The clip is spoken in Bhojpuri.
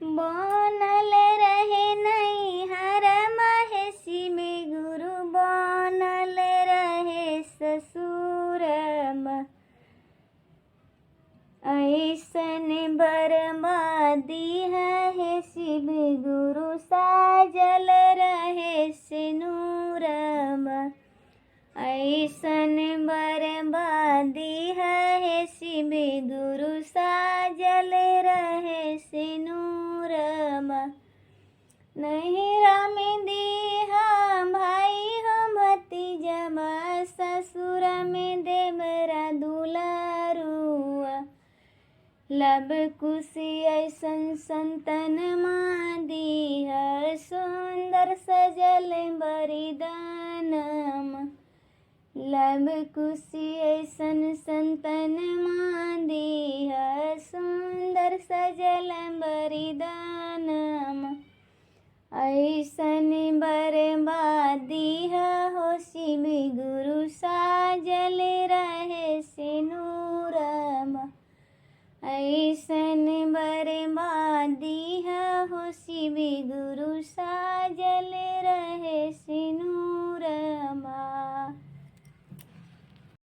बनल रहे नैहर महेशी में गुरु बनल रहे ससुरमा। ऐसन बर्बादी है शिव गुरु साजल रहे सिनुरमा। ऐसन बर्बादी है शिव गुरु साजल रहे सिनुरमा। नैहरा में दीहा भाई हम भतीजवा, ससुर में देवरा दुलारुआ। लब कुशी ऐसन संतन दीहा, सुंदर सजल बरिदानमा। लब कुशी ऐसन संतन दीहा, सुंदर सजल बरिदानमा। ऐसन बर्बादी हो शिव गुरु साजल रहे सिनुरमा। ऐसन बर्बादी हो शिव गुरु साजल रहे सिनुरमा।